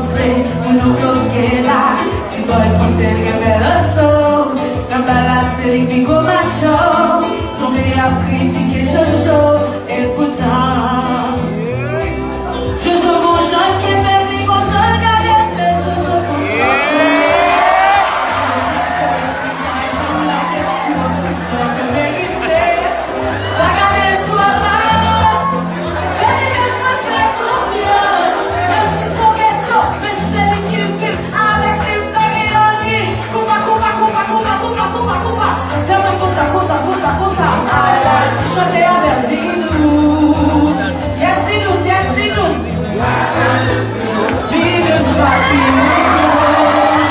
penser, pour nous bloquer là. Si toi et penser, révèle un son. Comme la série Bigo Macho. Tomber à critiquer Jojo. Et pourtant, Jojo Gonjan qui est bébé, Gonjan galette, mais Jojo Gonjan. Chantez avec Linus. Yes, Linus, yes, Linus. Linus, papi, Linus.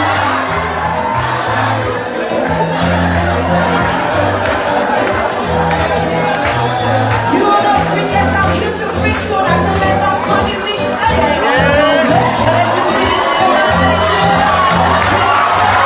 You don't know freak, yes, I'm here to freak you. And I feel like I'm calling me. Hey, hey, hey. Let you see it. Everybody to your eyes. You don't shut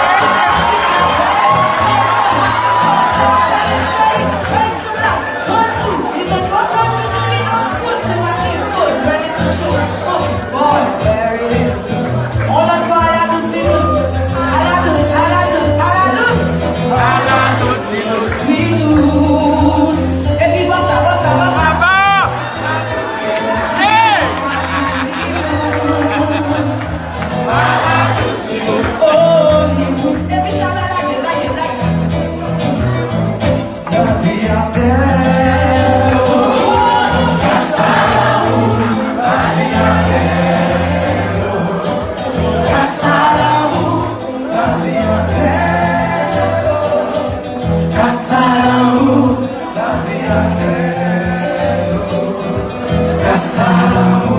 Caçarão.